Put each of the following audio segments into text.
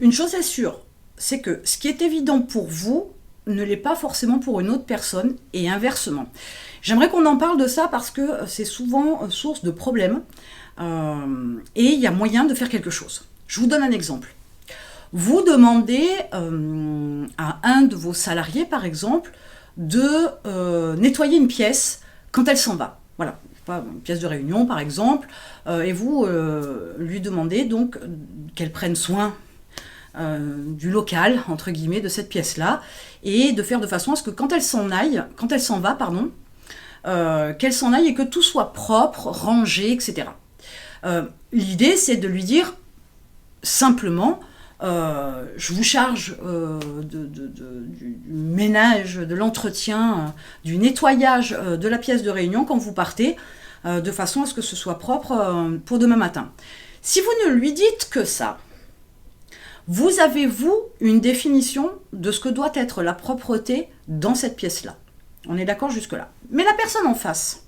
Une chose est sûre, c'est que ce qui est évident pour vous ne l'est pas forcément pour une autre personne et inversement. J'aimerais qu'on en parle de ça parce que c'est souvent source de problèmes et il y a moyen de faire quelque chose. Je vous donne un exemple. Vous demandez à un de vos salariés, par exemple, de nettoyer une pièce quand elle s'en va. Voilà, une pièce de réunion, par exemple, et vous lui demandez donc qu'elle prenne soin du local, entre guillemets, de cette pièce-là, et de faire de façon à ce que quand elle s'en va, qu'elle s'en aille et que tout soit propre, rangé, etc. L'idée, c'est de lui dire simplement, je vous charge du ménage, de l'entretien, du nettoyage de la pièce de réunion quand vous partez, de façon à ce que ce soit propre pour demain matin. Si vous ne lui dites que ça, vous avez, vous, une définition de ce que doit être la propreté dans cette pièce-là. On est d'accord jusque-là. Mais la personne en face,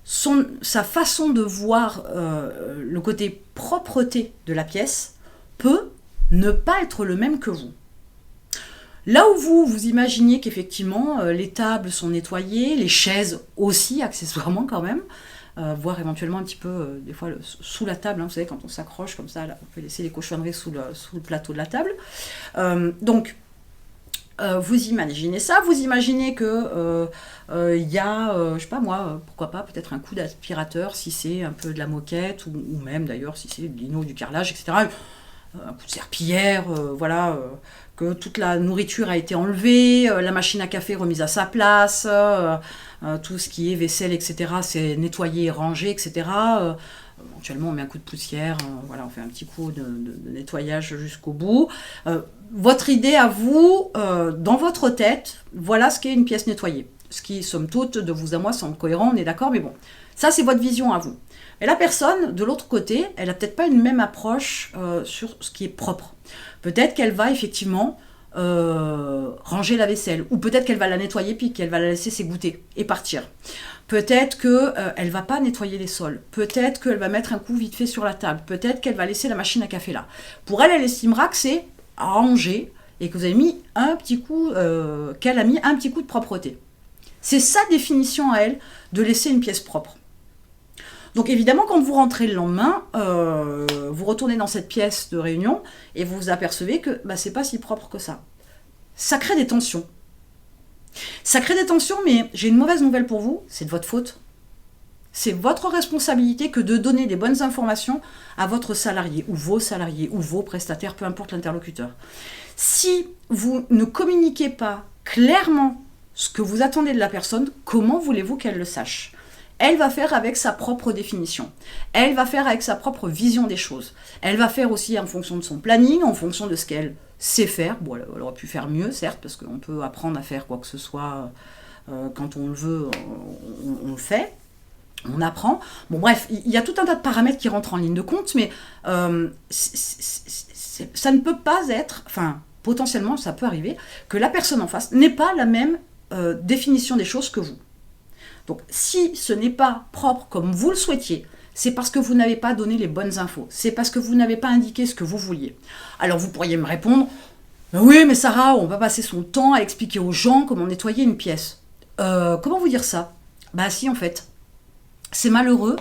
sa façon de voir le côté propreté de la pièce peut ne pas être le même que vous. Là où vous imaginez qu'effectivement les tables sont nettoyées, les chaises aussi accessoirement quand même, voire éventuellement un petit peu des fois sous la table, vous savez quand on s'accroche comme ça, là, on peut laisser les cochonneries sous le plateau de la table. Vous imaginez ça, vous imaginez que y a, je sais pas moi, pourquoi pas peut-être un coup d'aspirateur si c'est un peu de la moquette ou même d'ailleurs si c'est du lino, du carrelage, etc. Un coup de serpillière, que toute la nourriture a été enlevée, la machine à café remise à sa place, tout ce qui est vaisselle, etc. c'est nettoyé et rangé, etc. Éventuellement on met un coup de poussière, on fait un petit coup de nettoyage jusqu'au bout. Votre idée à vous, dans votre tête, voilà ce qu'est une pièce nettoyée. Ce qui, somme toute, de vous à moi, semble cohérent, on est d'accord, mais bon, ça c'est votre vision à vous. Et la personne, de l'autre côté, elle n'a peut-être pas une même approche sur ce qui est propre. Peut-être qu'elle va effectivement ranger la vaisselle, ou peut-être qu'elle va la nettoyer puis qu'elle va la laisser s'égoutter et partir. Peut-être qu'elle ne va pas nettoyer les sols, peut-être qu'elle va mettre un coup vite fait sur la table, peut-être qu'elle va laisser la machine à café là. Pour elle, elle estimera que c'est à ranger et que vous avez mis un petit coup, qu'elle a mis un petit coup de propreté. C'est sa définition à elle de laisser une pièce propre. Donc évidemment, quand vous rentrez le lendemain, vous retournez dans cette pièce de réunion et vous vous apercevez que c'est pas si propre que ça. Ça crée des tensions. Ça crée des tensions, mais j'ai une mauvaise nouvelle pour vous, c'est de votre faute. C'est votre responsabilité que de donner des bonnes informations à votre salarié, ou vos prestataires, peu importe l'interlocuteur. Si vous ne communiquez pas clairement ce que vous attendez de la personne, comment voulez-vous qu'elle le sache ? Elle va faire avec sa propre définition. Elle va faire avec sa propre vision des choses. Elle va faire aussi en fonction de son planning, en fonction de ce qu'elle sait faire. Bon, elle aurait pu faire mieux, certes, parce qu'on peut apprendre à faire quoi que ce soit quand on le veut, on le fait. On apprend. Bon, bref, il y a tout un tas de paramètres qui rentrent en ligne de compte, mais ça ne peut pas être, potentiellement, ça peut arriver, que la personne en face n'ait pas la même définition des choses que vous. Donc, si ce n'est pas propre comme vous le souhaitiez, c'est parce que vous n'avez pas donné les bonnes infos. C'est parce que vous n'avez pas indiqué ce que vous vouliez. Alors, vous pourriez me répondre, oui, mais Sarah, on va passer son temps à expliquer aux gens comment nettoyer une pièce. Comment vous dire ça ? Si, en fait. C'est malheureux,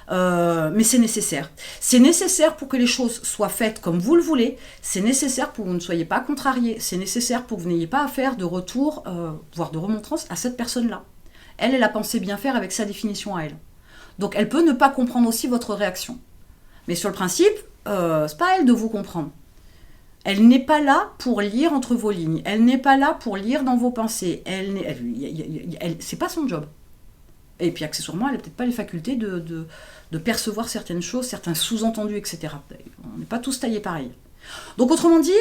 mais c'est nécessaire. C'est nécessaire pour que les choses soient faites comme vous le voulez. C'est nécessaire pour que vous ne soyez pas contrariés. C'est nécessaire pour que vous n'ayez pas à faire de retour, voire de remontrance à cette personne-là. Elle a pensé bien faire avec sa définition à elle. Donc elle peut ne pas comprendre aussi votre réaction. Mais sur le principe, c'est pas à elle de vous comprendre. Elle n'est pas là pour lire entre vos lignes. Elle n'est pas là pour lire dans vos pensées. C'est pas son job. Et puis accessoirement, elle n'a peut-être pas les facultés de percevoir certaines choses, certains sous-entendus, etc. On n'est pas tous taillés pareil. Donc autrement dit,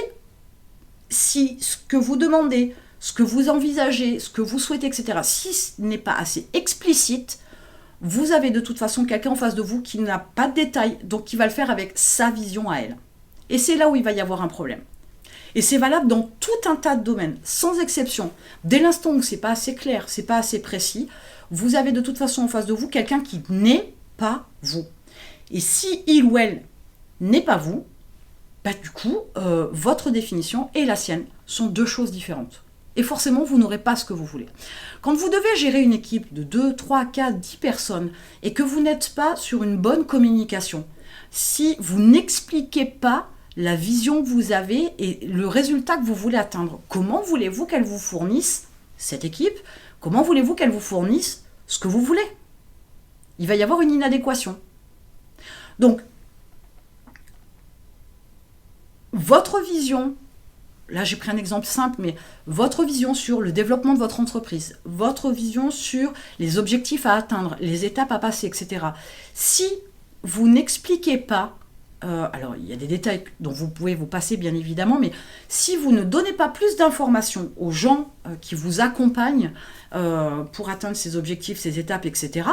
si ce que vous demandez, ce que vous envisagez, ce que vous souhaitez, etc., si ce n'est pas assez explicite, vous avez de toute façon quelqu'un en face de vous qui n'a pas de détails, donc qui va le faire avec sa vision à elle. Et c'est là où il va y avoir un problème. Et c'est valable dans tout un tas de domaines, sans exception. Dès l'instant où c'est pas assez clair, c'est pas assez précis, vous avez de toute façon en face de vous quelqu'un qui n'est pas vous. Et si il ou elle n'est pas vous, du coup, votre définition et la sienne sont deux choses différentes. Et forcément, vous n'aurez pas ce que vous voulez. Quand vous devez gérer une équipe de 2, 3, 4, 10 personnes et que vous n'êtes pas sur une bonne communication, si vous n'expliquez pas la vision que vous avez et le résultat que vous voulez atteindre, comment voulez-vous qu'elle vous fournisse cette équipe? Comment voulez-vous qu'elle vous fournisse ce que vous voulez? Il va y avoir une inadéquation. Donc, votre vision, là j'ai pris un exemple simple, mais votre vision sur le développement de votre entreprise, votre vision sur les objectifs à atteindre, les étapes à passer, etc. Si vous n'expliquez pas, alors il y a des détails dont vous pouvez vous passer bien évidemment, mais si vous ne donnez pas plus d'informations aux gens qui vous accompagnent pour atteindre ces objectifs, ces étapes, etc.,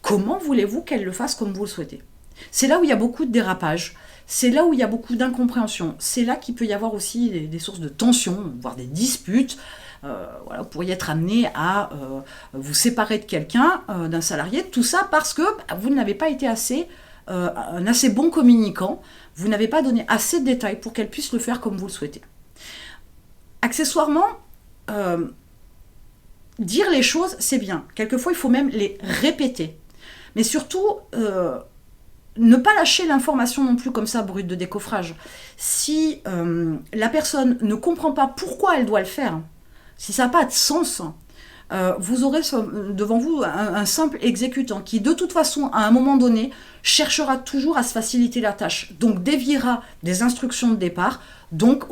comment voulez-vous qu'elles le fassent comme vous le souhaitez? C'est là où il y a beaucoup de dérapages. C'est là où il y a beaucoup d'incompréhension. C'est là qu'il peut y avoir aussi des sources de tension, voire des disputes. Voilà, vous pourriez être amené à vous séparer de quelqu'un, d'un salarié, tout ça parce que vous n'avez pas été un assez bon communicant, vous n'avez pas donné assez de détails pour qu'elle puisse le faire comme vous le souhaitez. Accessoirement, dire les choses, c'est bien. Quelquefois, il faut même les répéter. Mais surtout, ne pas lâcher l'information non plus comme ça, brute de décoffrage. Si la personne ne comprend pas pourquoi elle doit le faire, si ça n'a pas de sens, vous aurez devant vous un simple exécutant qui, de toute façon, à un moment donné, cherchera toujours à se faciliter la tâche. Donc, déviera des instructions de départ, donc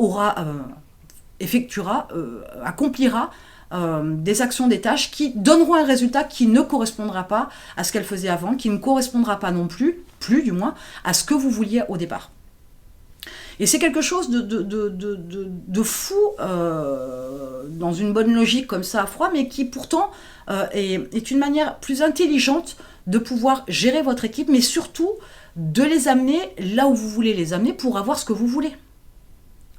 accomplira des actions, des tâches qui donneront un résultat qui ne correspondra pas à ce qu'elle faisait avant, qui ne correspondra pas non plus du moins, à ce que vous vouliez au départ. Et c'est quelque chose de fou dans une bonne logique comme ça à froid, mais qui pourtant est une manière plus intelligente de pouvoir gérer votre équipe, mais surtout de les amener là où vous voulez les amener pour avoir ce que vous voulez.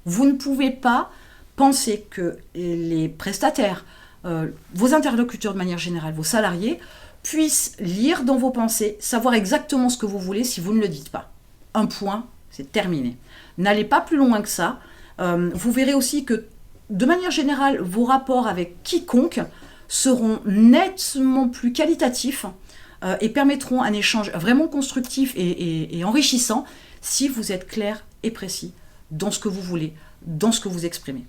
Vous ne pouvez pas penser que les prestataires, vos interlocuteurs de manière générale, vos salariés, puissent lire dans vos pensées, savoir exactement ce que vous voulez si vous ne le dites pas. Un point, c'est terminé. N'allez pas plus loin que ça. Vous verrez aussi que, de manière générale, vos rapports avec quiconque seront nettement plus qualitatifs et permettront un échange vraiment constructif et enrichissant si vous êtes clair et précis dans ce que vous voulez, dans ce que vous exprimez.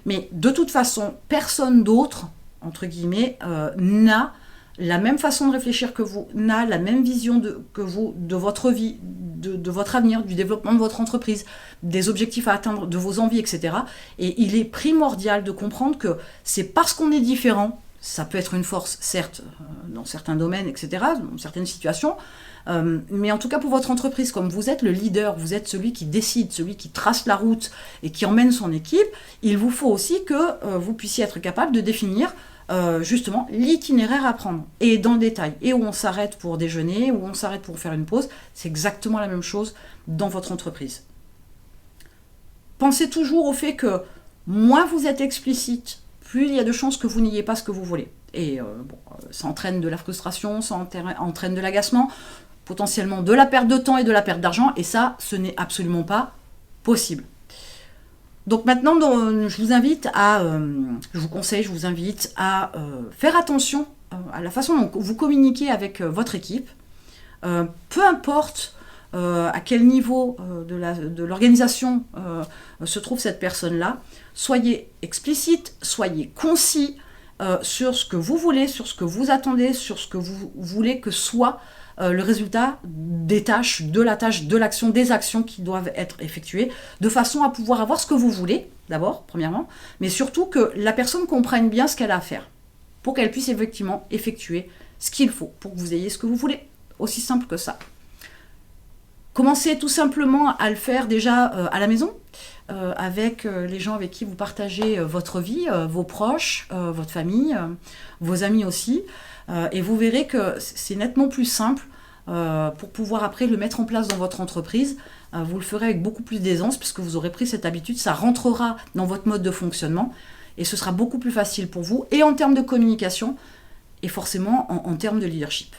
Mais de toute façon, personne d'autre, entre guillemets, n'a la même façon de réfléchir que vous, n'a la même vision que vous de votre vie, de votre avenir, du développement de votre entreprise, des objectifs à atteindre, de vos envies, etc. Et il est primordial de comprendre que c'est parce qu'on est différent, ça peut être une force, certes, dans certains domaines, etc., dans certaines situations, mais en tout cas pour votre entreprise, comme vous êtes le leader, vous êtes celui qui décide, celui qui trace la route et qui emmène son équipe, il vous faut aussi que vous puissiez être capable de définir justement l'itinéraire à prendre, et dans le détail, et où on s'arrête pour déjeuner, où on s'arrête pour faire une pause, c'est exactement la même chose dans votre entreprise. Pensez toujours au fait que moins vous êtes explicite, plus il y a de chances que vous n'ayez pas ce que vous voulez. Et ça entraîne de la frustration, ça entraîne de l'agacement, potentiellement de la perte de temps et de la perte d'argent, et ça, ce n'est absolument pas possible. Donc maintenant, je vous invite à faire attention à la façon dont vous communiquez avec votre équipe. Peu importe à quel niveau de l'organisation se trouve cette personne-là, soyez explicite, soyez concis sur ce que vous voulez, sur ce que vous attendez, sur ce que vous voulez que soit le résultat des tâches, de la tâche, de l'action, des actions qui doivent être effectuées, de façon à pouvoir avoir ce que vous voulez, d'abord, premièrement, mais surtout que la personne comprenne bien ce qu'elle a à faire, pour qu'elle puisse effectivement effectuer ce qu'il faut, pour que vous ayez ce que vous voulez. Aussi simple que ça. Commencez tout simplement à le faire déjà à la maison, avec les gens avec qui vous partagez votre vie, vos proches, votre famille, vos amis aussi, et vous verrez que c'est nettement plus simple pour pouvoir après le mettre en place dans votre entreprise. Vous le ferez avec beaucoup plus d'aisance puisque vous aurez pris cette habitude, ça rentrera dans votre mode de fonctionnement et ce sera beaucoup plus facile pour vous, et en termes de communication et forcément en termes de leadership.